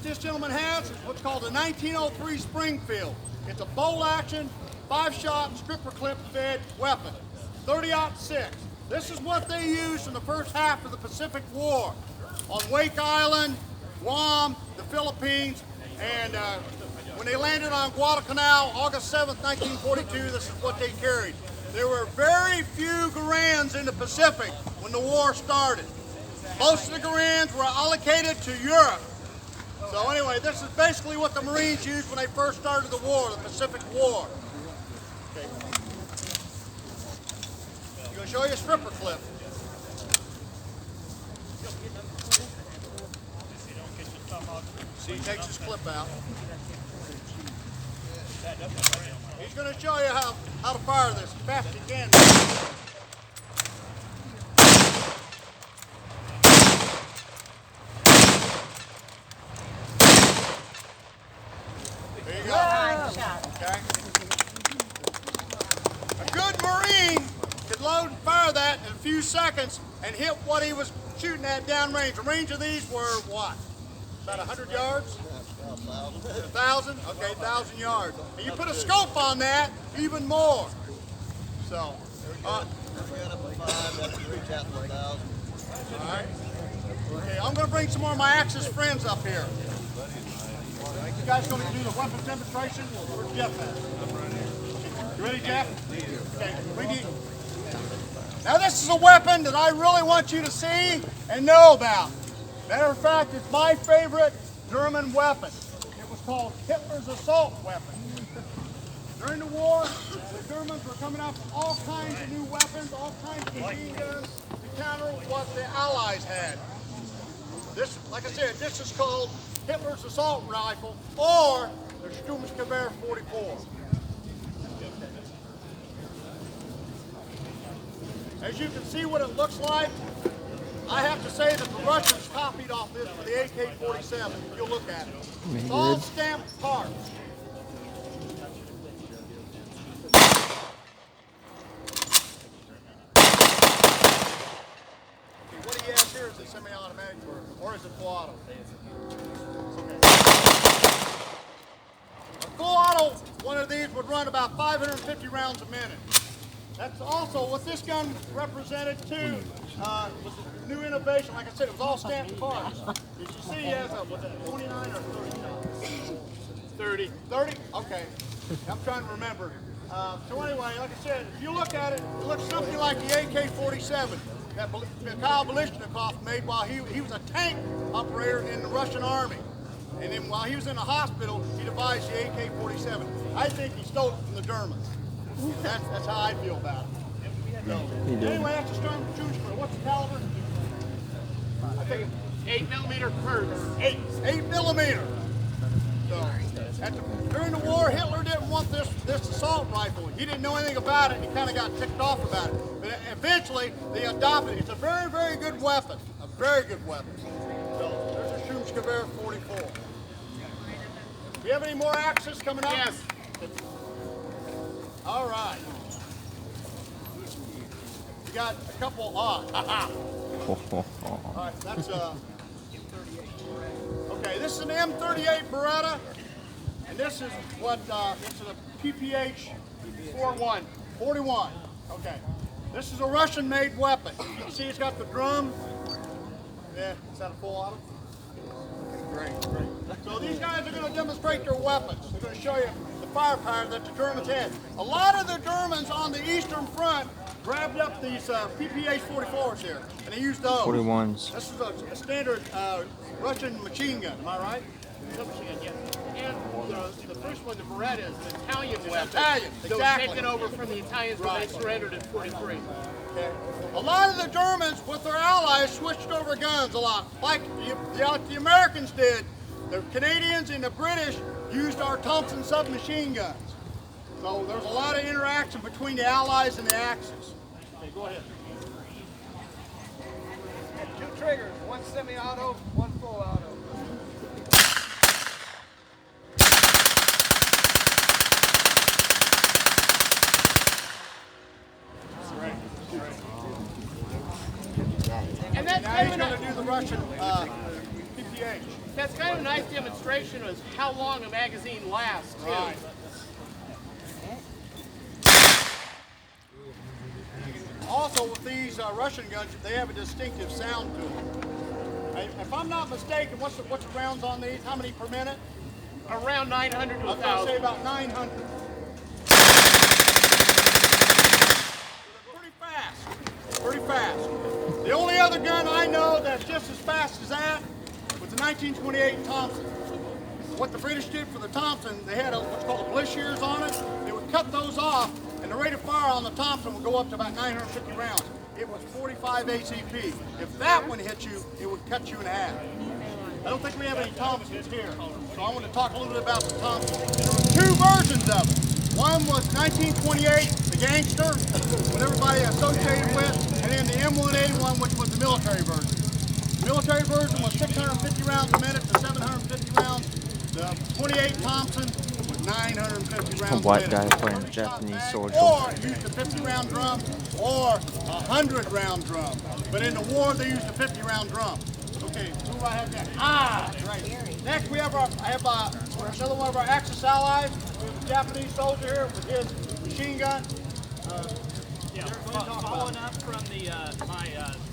What this gentleman has is what's called a 1903 Springfield. It's a bolt action, 5-shot, stripper clip fed weapon, 30-06. This is what they used in the first half of the Pacific War on Wake Island, Guam, the Philippines, and when they landed on Guadalcanal, August 7th, 1942, this is what they carried. There were very few Garands in the Pacific when the war started. Most of the Garands were allocated to Europe. So anyway, this is basically what the Marines used when they first started the war, the Pacific War. Okay. I'm going to show you a stripper clip. See, he takes his clip out. He's going to show you how to fire this as fast as you can. There you go. Okay. A good Marine could load and fire that in a few seconds and hit what he was shooting at downrange. The range of these were what? About 100 yards? 1,000? Okay, 1,000 yards. And you put a scope on that, even more. So, all right. Okay, I'm going to bring some more of my Axis friends up here. You guys going to do the weapons demonstration? Where's Jeff at? You ready, Jeff? Okay, we need. Now this is a weapon that I really want you to see and know about. Matter of fact, it's my favorite German weapon. It was called Hitler's assault weapon. During the war, the Germans were coming up with all kinds of new weapons, all kinds of machine guns to counter what the Allies had. This, like I said, this is called Hitler's assault rifle, or the Sturmgewehr 44. As you can see what it looks like, I have to say that the Russians copied off this for the AK-47. If you'll look at it. It's all stamped parts. Okay, what he has here is a semi-automatic or is it full auto? Okay. A full auto, one of these would run about 550 rounds a minute. That's also what this gun represented too. Was a new innovation. Like I said, it was all stamped parts. Did you see he has a, was it 29 or 30? 30. 30? Okay. I'm trying to remember. So anyway, like I said, if you look at it, it looks something like the AK-47 that Kyle Balishnikov made while he was a tank operator in the Russian army. And then while he was in the hospital, he devised the AK-47. I think he stole it from the Germans. That's how I feel about it. So, anyway, that's the Sturmgewehr. What's the caliber? I think 8mm Kurz. 8 millimeter. So, during the war, Hitler didn't want this assault rifle. He didn't know anything about it. He kind of got ticked off about it. But eventually, they adopted it. It's a very, very good weapon. A very good weapon. So, there's a Sturmgewehr 44. Do you have any more Axis coming up? Yes. All right. You got a couple on. All right, that's okay, this is an M38 Beretta, and this is what it's a PPH 41. Okay. This is a Russian-made weapon. You can see it's got the drum. Yeah, is that a full auto? Okay, great. So these guys are going to demonstrate their weapons. They're going to show you the firepower that the Germans had. A lot of the Germans on the Eastern Front grabbed up these PPH 44s here, and they used those. 41s. This is a standard Russian machine gun, am I right? Submachine, yeah. And the first one, the Beretta, is an Italian weapon. Italian, So exactly. it was taken over from the Italians when they surrendered in 43. Okay. A lot of the Germans, with their allies, switched over guns a lot, like the Americans did. The Canadians and the British used our Thompson submachine guns. So there's a lot of interaction between the Allies and the Axis. Okay, go ahead. Two triggers, one semi-auto, one full auto. And that's Now he's going to do the Russian PPH PH. That's kind of a nice demonstration of how long a magazine lasts, too. Right. Also, with these Russian guns, they have a distinctive sound to them. If I'm not mistaken, what's the rounds on these? How many per minute? Around 900 to I was going to say 1,000. about 900. Pretty fast. Pretty fast. The only other gun I know that's just as fast as that was the 1928 Thompson. What the British did for the Thompson, they had what's called a bliss shears on it. They would cut those off, and the rate of fire on the Thompson would go up to about 950 rounds. It was 45 ACP. If that one hit you, it would cut you in half. I don't think we have any Thompsons here, so I want to talk a little bit about the Thompson. There were two versions of it. One was 1928, the gangster, what everybody associated with, and then the M1A1, which was the military version. The military version was 650 rounds a minute to 750 rounds. The 28 Thompson was 950 rounds a white minute. guy playing a Japanese soldier. Or used a 50-round drum or a 100-round drum. But in the war, they used a 50-round drum. Okay, who do I have next? Right. Next, we have another one of our Axis allies. We have a Japanese soldier here with his machine gun. Yeah, following up from my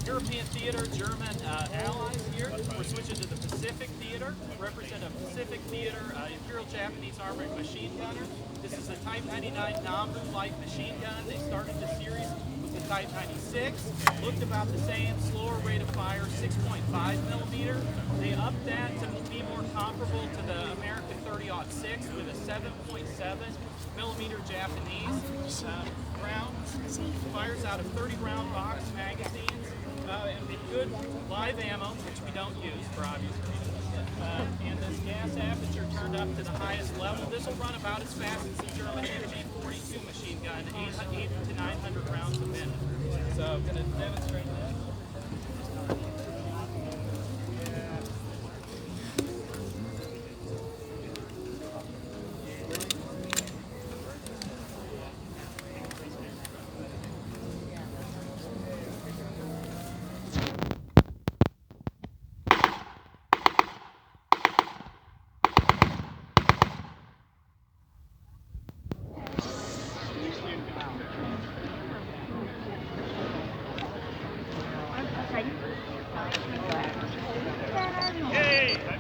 European theater, German allies here, we're switching to the Pacific theater. Represent a Pacific theater Imperial Japanese Armored machine gunner. This is a Type 99 Nambu light machine gun. They started the series with the Type 96. Looked about the same, slower rate of fire, 6.5 millimeter. They upped that to be more comparable to the American 30-06 with a 7.7 millimeter Japanese round. Fires out of 30-round box magazines and with good live ammo, which we don't use for obvious reasons. And this gas aperture turned up to the highest level. This will run about as fast as the German MG42 machine gun, 800 to 900 rounds a minute. So I'm going to demonstrate that.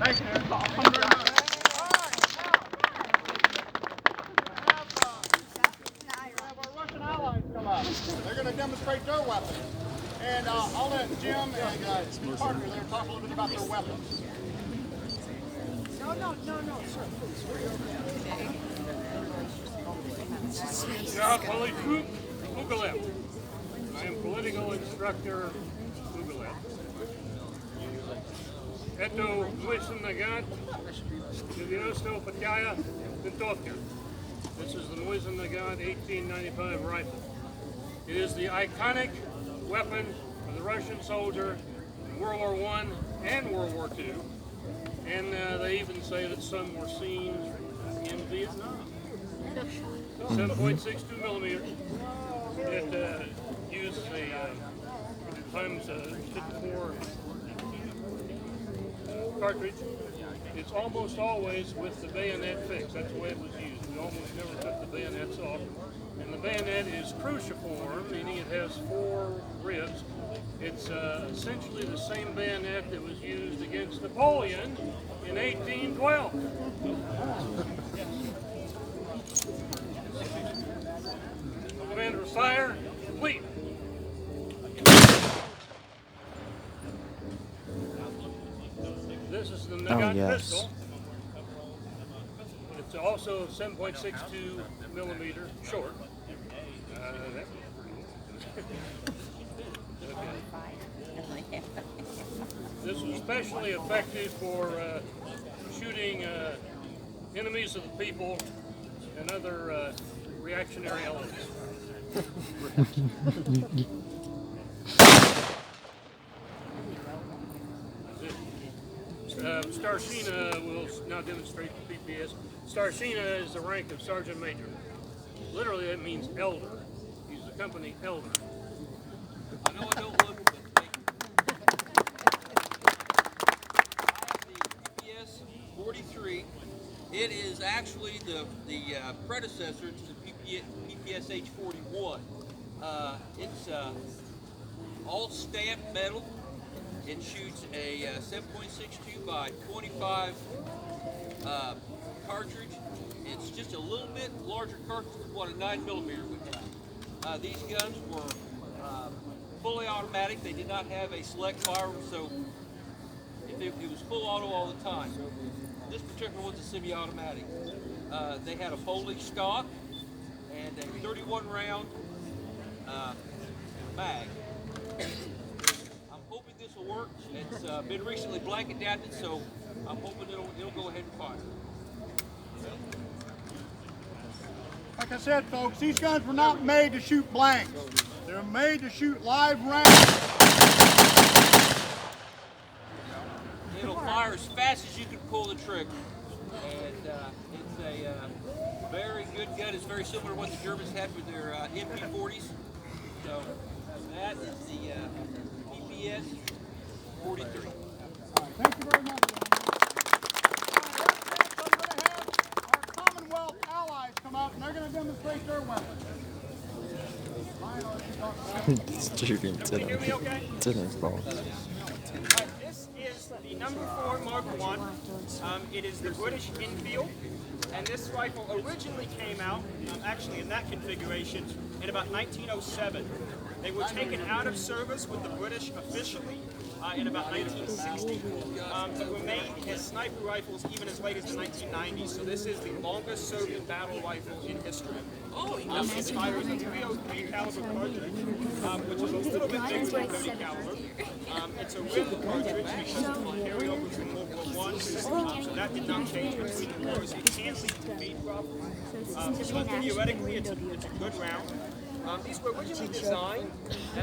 Thanks, man. Russian allies come up. They're going to demonstrate their weapons. And I'll let Jim and his partner there talk a little bit about their weapons. No, sir. Ja, politiek Google. I am political instructor Google. Это мой наган 95-я винтовка. This is the Moisen Nagant 1895 rifle. It is the iconic weapon of the Russian soldier in World War I and World War II. And they even say that some were seen in Vietnam. 7.62 millimeter. It uses a times 54 cartridge. It's almost always with the bayonet fixed. That's the way it was used. We almost never took the bayonets off. And the bayonet is cruciform, meaning it has 4 ribs. It's essentially the same bayonet that was used against Napoleon in 1812. Commander fire, complete. This is the Nagant pistol. It's also 7.62 millimeter short. This is especially effective for shooting enemies of the people and other reactionary elements. Starshina will now demonstrate the PPS. Starshina is the rank of Sergeant Major. Literally, that means elder. He's the company elder. I know I don't look, but actually the predecessor to the PPSH-41. It's all stamped metal. It shoots a 7.62 by 25 cartridge. It's just a little bit larger cartridge than what a 9mm would have. These guns were fully automatic. They did not have a select fire, so it was full auto all the time. This particular one's a semi-automatic. They had a folding stock and a 31 round mag. I'm hoping this will work. It's been recently blank adapted, so I'm hoping it'll go ahead and fire. Like I said, folks, these guns were not made to shoot blanks. They're made to shoot live rounds. It'll fire as fast as you can pull the trigger. And it's a very good gun. It's very similar to what the Germans had with their MP40s. So that is the PPS 43. Thank you very much. I'm going to have our Commonwealth allies come out and they're going to demonstrate their weapons. It's joking. Can you hear me okay? Didn't fall. This is the number 4 Mark I. It is the British Enfield, and this rifle originally came out, actually in that configuration, in about 1907. They were taken out of service with the British officially in about 1960, but were made as sniper rifles even as late as the 1990s. So this is the longest serving battle rifle in history. It fires a 303 caliber cartridge, which is a little bit bigger than 30 caliber. It's a rim cartridge because of the carryover from World War I, so that did not change between the wars. It can lead to feed problems, but theoretically it's a good round. These were originally designed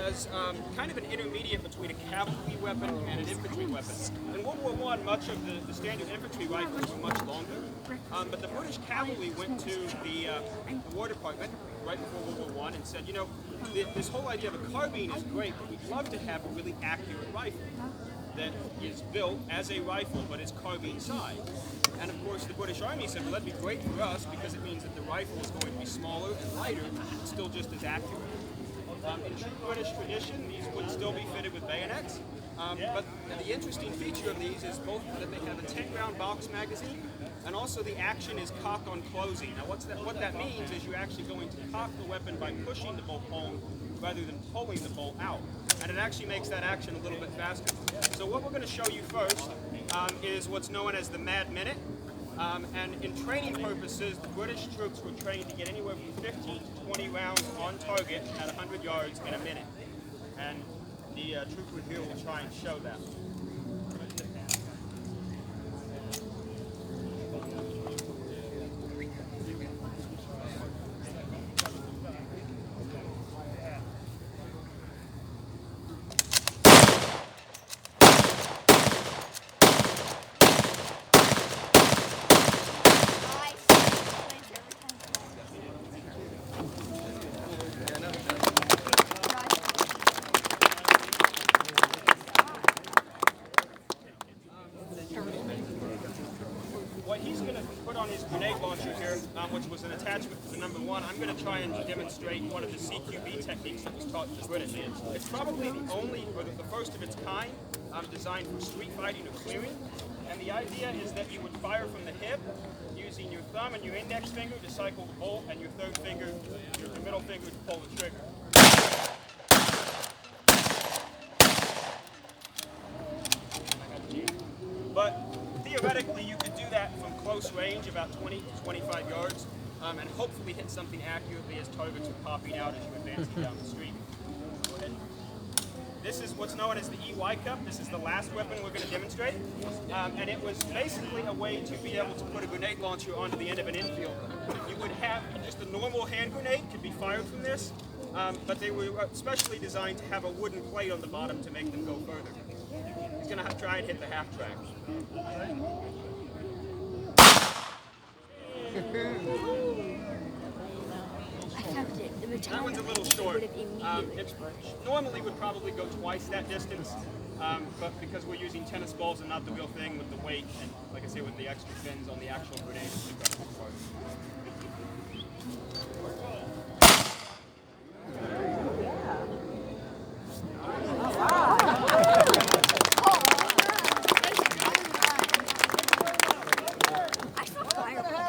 as kind of an intermediate between a cavalry weapon and an infantry weapon. In World War I, much of the standard infantry rifles were much longer, but the British cavalry went to the War Department right before World War I and said, you know, this whole idea of a carbine is great, but we'd love to have a really accurate rifle that is built as a rifle but is carbine size. And of course the British Army said, well, that'd be great for us because it means that the rifle is going to be smaller and lighter, but still just as accurate. In true British tradition, these would still be fitted with bayonets, but the interesting feature of these is both that they have a 10-round box magazine and also the action is cock on closing. Now what that means is you're actually going to cock the weapon by pushing the bolt home rather than pulling the bolt out. And it actually makes that action a little bit faster. So what we're going to show you first is what's known as the Mad Minute. And in training purposes, the British troops were trained to get anywhere from 15 to 20 rounds on target at 100 yards in a minute. And the trooper here will try and show that. What he's going to put on his grenade launcher here, which was an attachment to the number 1, I'm going to try and demonstrate one of the CQB techniques that was taught to the British. It's probably the only, or the first of its kind, designed for street fighting or clearing. And the idea is that you would fire from the hip, using your thumb and your index finger to cycle the bolt, and your third finger, your middle finger to pull the trigger. But theoretically, you could do that from close range, about 20 to 25 yards, and hopefully hit something accurately as targets are popping out as you're advancing down the street. Go ahead. This is what's known as the EY Cup. This is the last weapon we're going to demonstrate. And it was basically a way to be able to put a grenade launcher onto the end of an infield. You would have just a normal hand grenade could be fired from this, but they were specially designed to have a wooden plate on the bottom to make them go further. He's going to try and hit the half track. That one's a little short. It normally would probably go twice that distance, but because we're using tennis balls and not the real thing with the weight and, like I say, with the extra fins on the actual grenade.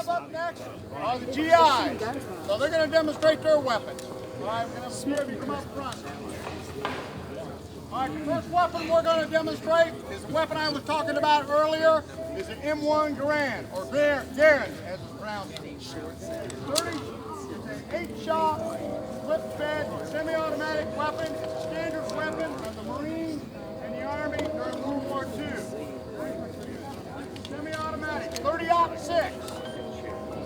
Up next are the GIs. So they're going to demonstrate their weapons. All right, we're going to have a few of you come up front. All right, the first weapon we're going to demonstrate is the weapon I was talking about earlier. Is an M1 Garand, or Garand, as it's pronounced. It's 30. It's an 8-shot, flip-fed, semi-automatic weapon. It's a standard weapon of the Marines and the Army during World War II. Semi-automatic, 30-06.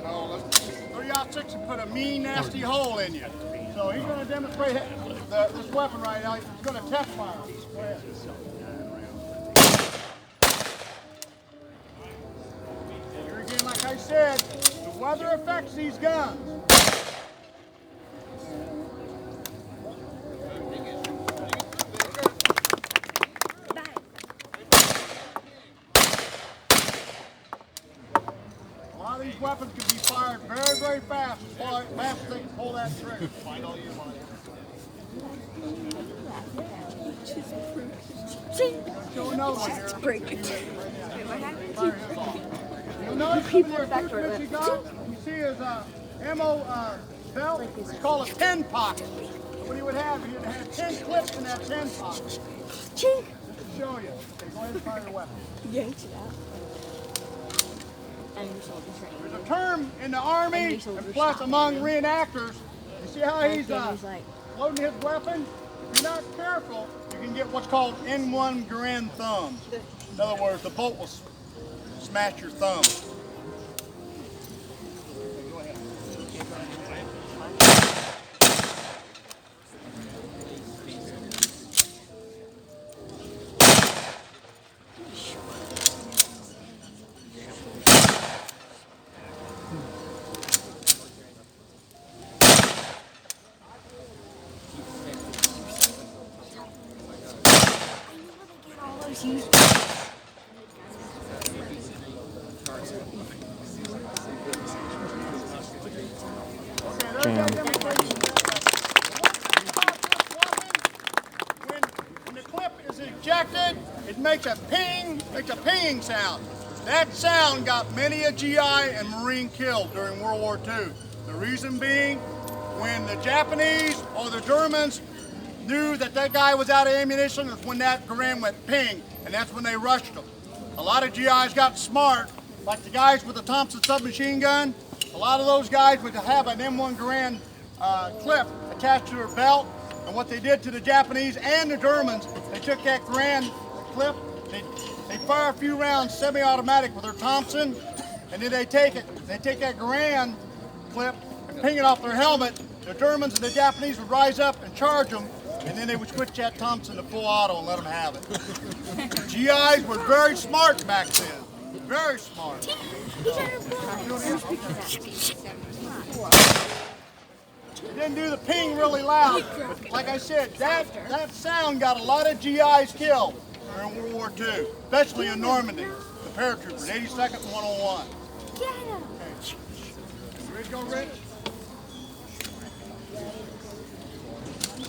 So let's 30-06 and put a mean, nasty hole in you. So he's going to demonstrate this weapon right now. He's going to test fire. Go ahead. Here again, like I said, the weather affects these guns. These weapons can be fired very, very fast. As fast as they can pull that trigger. Find all your money. Show another one here. You'll notice some of the equipment he got. You see his ammo belt. It's called a 10 pocket. What he would have, he'd have 10 clips in that 10 pocket. Just to show you. Okay, go ahead and fire your weapon. Yanked it out. There's a term in the Army, and plus among reenactors, you see how he's loading his weapon? If you're not careful, you can get what's called N1 Garand thumbs. In other words, the bolt will smash your thumb. Go ahead. When the clip is ejected, it makes a ping sound. That sound got many a GI and Marine killed during World War II. The reason being, when the Japanese or the Germans knew that that guy was out of ammunition, is when that Garand went ping, and that's when they rushed him. A lot of GIs got smart, like the guys with the Thompson submachine gun. A lot of those guys would have an M1 Garand clip attached to their belt, and what they did to the Japanese and the Germans, they took that Garand clip, they fire a few rounds semi-automatic with their Thompson, and then they take that Garand clip and ping it off their helmet. The Germans and the Japanese would rise up and charge them, and then they would switch that Thompson to full auto and let them have it. The GIs were very smart back then. Very smart. It didn't do the ping really loud, but like I said, that sound got a lot of GIs killed during World War II, especially in Normandy, the paratroopers, 82nd and 101. Okay. You ready to go, Rich?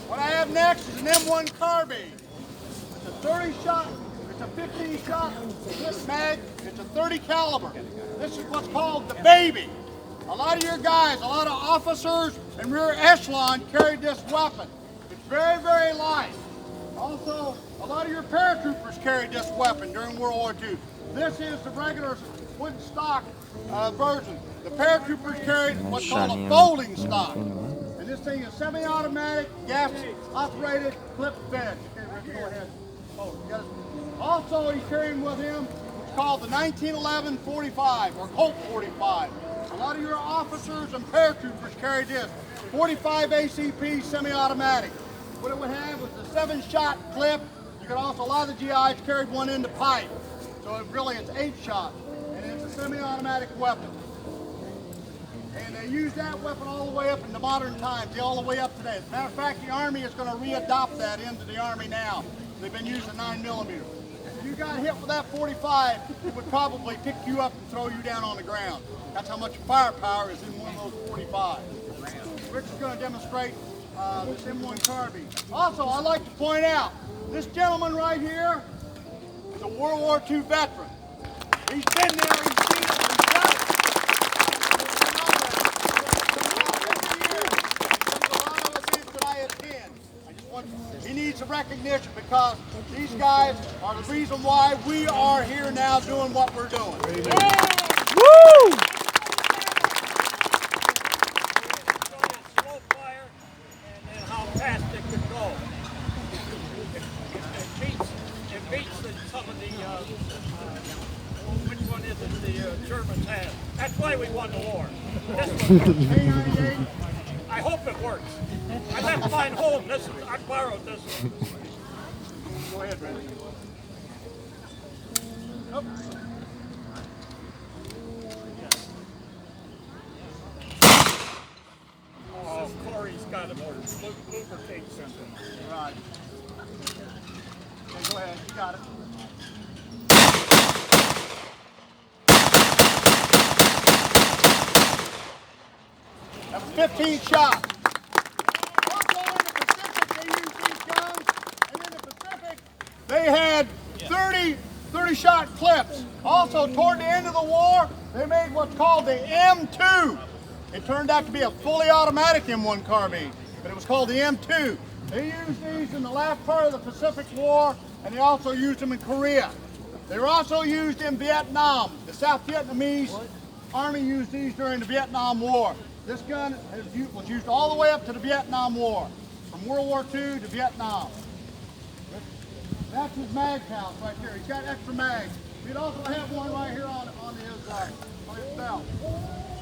What I have next is an M1 carbine. It's a 30-shot, it's a 15-shot clip mag, it's a 30 caliber. This is what's called the baby. A lot of your guys, a lot of officers and rear echelon carried this weapon. It's very, very light. Also, a lot of your paratroopers carried this weapon during World War II. This is the regular wood stock version. The paratroopers carried what's called a folding stock. And this thing is semi-automatic, gas-operated, clip-fed. Okay, Rick, go ahead. Oh, you got it. Also, he's carrying with him what's called the 1911 45, or Colt 45. A lot of your officers and paratroopers carried this. 45 ACP semi-automatic. What it would have was a 7-shot clip. You could also, a lot of the GIs carried one in the pipe. So it's 8-shot. And it's a semi-automatic weapon. And they use that weapon all the way up into modern times, all the way up today. As a matter of fact, the Army is going to re-adopt that into the Army now. they've been using 9mm. If you got hit with that 45, it would probably pick you up and throw you down on the ground. That's how much firepower is in one of those 45s. Rich is going to demonstrate this M1 carbine. Also, I'd like to point out, this gentleman right here is a World War II veteran. He's been there, he's seen it, he's done it. He needs a recognition because these guys are the reason why we are here now doing what we're doing. Woo! Slow fire and how fast it could go. It beats some of the, which one is it the Germans have. That's why we won the war. This one, I hope it works. I left mine home. This is, I borrowed this one. Go ahead, Randy. Oh. Oh, Corey's got to lubricate something. Right. Okay, go ahead. You got it. That was 15 shots. Also in the Pacific, they used these guns, and in the Pacific, they had 30 shot clips. Also, toward the end of the war, they made what's called the M2. It turned out to be a fully automatic M1 carbine, but it was called the M2. They used these in the last part of the Pacific War, and they also used them in Korea. They were also used in Vietnam. The South Vietnamese Army used these during the Vietnam War. This gun was used all the way up to the Vietnam War, from World War II to Vietnam. That's his mag pouch right there. He's got extra mags. We'd also have one right here on his belt.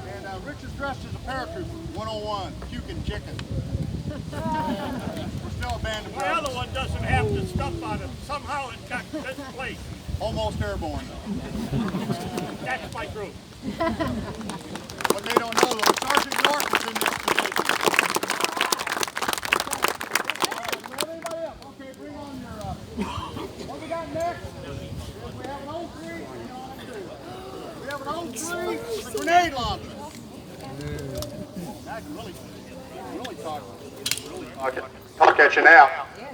And Rich is dressed as a paratrooper, 101, puking chicken. We're still a band of My brothers. other one doesn't have the stuff on it. Somehow it got misplaced. Almost airborne. That's my group. What they don't know, though, Sergeant York was in this position. Anybody else? Okay, bring on your, what we got next is we have an 03 and an 02. We have an 03, a grenade launcher. That's really talk at you now.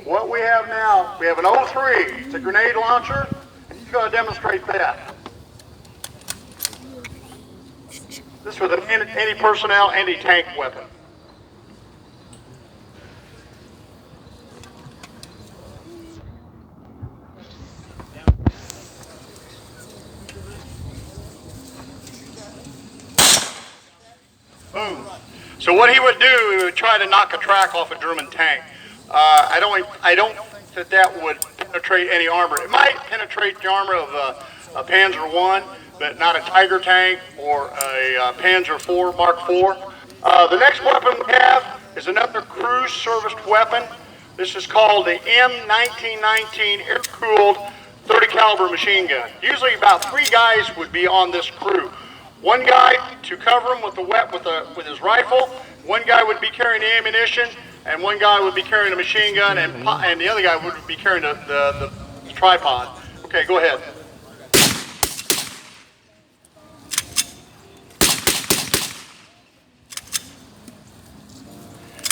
What we have now, we have an 03, it's a grenade launcher, and he's going to demonstrate that. This was an anti-personnel, anti-tank weapon. Boom. So what he would do, he would try to knock a track off a German tank. I don't think that would penetrate any armor. It might penetrate the armor of a Panzer I, but not a Tiger tank or a Panzer IV Mark IV. The next weapon we have is another cruise serviced weapon. This is called the M1919 air-cooled 30 caliber machine gun. Usually about 3 guys would be on this crew. One guy to cover him with his rifle, one guy would be carrying the ammunition, and one guy would be carrying a machine gun, and the other guy would be carrying the tripod. Okay, go ahead.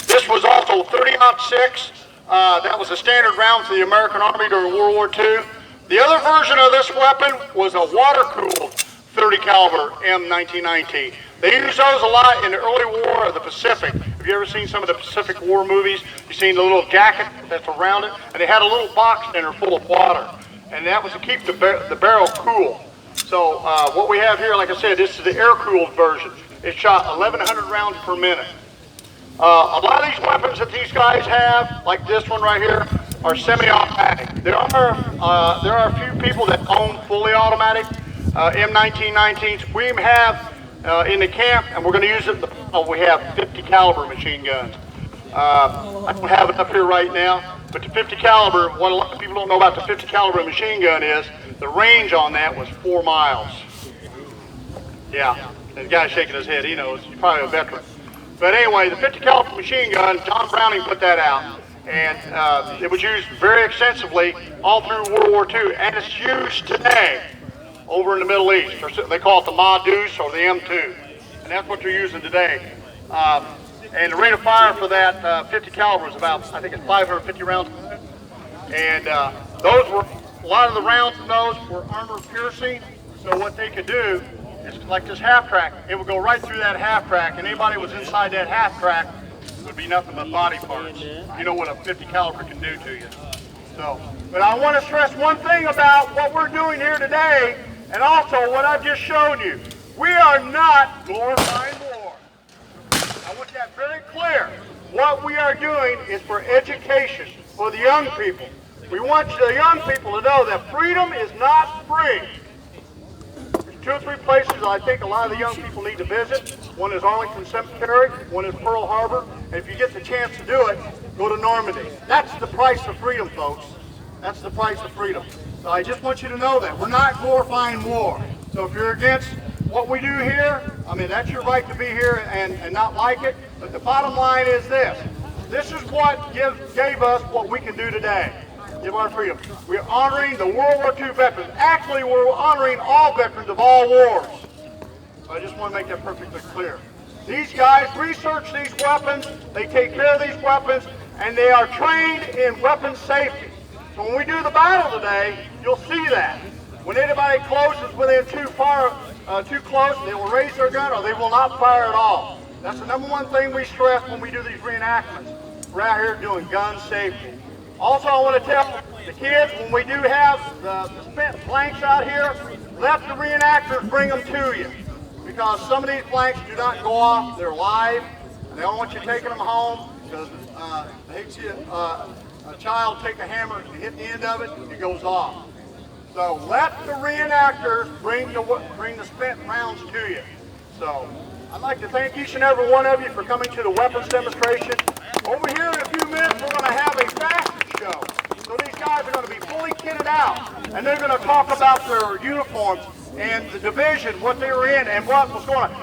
This was also 30-06. That was a standard round for the American Army during World War II. The other version of this weapon was a water-cooled 30 caliber M1919. They used those a lot in the early war of the Pacific. Have you ever seen some of the Pacific War movies? You've seen the little jacket that's around it, and they had a little box in there full of water, and that was to keep the barrel cool. So what we have here, like I said, this is the air-cooled version. It shot 1,100 rounds per minute. A lot of these weapons that these guys have, like this one right here, are semi-automatic. There are a few people that own fully automatic M1919s. We have in the camp, and we're going to use it. We have 50 caliber machine guns. I don't have it up here right now, but the 50 caliber. What a lot of people don't know about the 50 caliber machine gun is the range on that was 4 miles. Yeah, the guy's shaking his head. He knows. He's probably a veteran. But anyway, the 50 caliber machine gun, John Browning put that out. And it was used very extensively all through World War II, and it's used today over in the Middle East. They call it the Ma Deuce or the M2, and that's what they're using today. And the rate of fire for that 50 caliber is about, I think it's 550 rounds. And those were, a lot of the rounds in those were armor piercing. So what they could do is, like this half track, it would go right through that half track, and anybody was inside that half track would be nothing but body parts. You know what a 50 caliber can do to you. So, but I want to stress one thing about what we're doing here today, and also what I've just shown you. We are not glorifying war. I want that very clear. What we are doing is for education, for the young people. We want the young people to know that freedom is not free. There's 2 or 3 places I think a lot of the young people need to visit. One is Arlington Cemetery, one is Pearl Harbor, and if you get the chance to do it, go to Normandy. That's the price of freedom, folks. That's the price of freedom. So I just want you to know that. We're not glorifying war. So if you're against what we do here, I mean, that's your right to be here and not like it, but the bottom line is this. This is what gave us what we can do today. Give our freedom. We're honoring the World War II veterans. Actually, we're honoring all veterans of all wars. So I just want to make that perfectly clear. These guys research these weapons, they take care of these weapons, and they are trained in weapons safety. So when we do the battle today, you'll see that. When anybody closes within too close, they will raise their gun or they will not fire at all. That's the number one thing we stress when we do these reenactments. We're out here doing gun safety. Also, I want to tell the kids, when we do have the spent blanks out here, let the reenactors bring them to you. Because some of these blanks do not go off, they're live. They don't want you taking them home because they hate to see a child take a hammer and hit the end of it, it goes off. So let the reenactors bring the spent rounds to you. So I'd like to thank each and every one of you for coming to the weapons demonstration. Over here in a few minutes, we're going to have a fashion show. So these guys are going to be fully kitted out, and they're going to talk about their uniforms and the division, what they were in, and what was going on.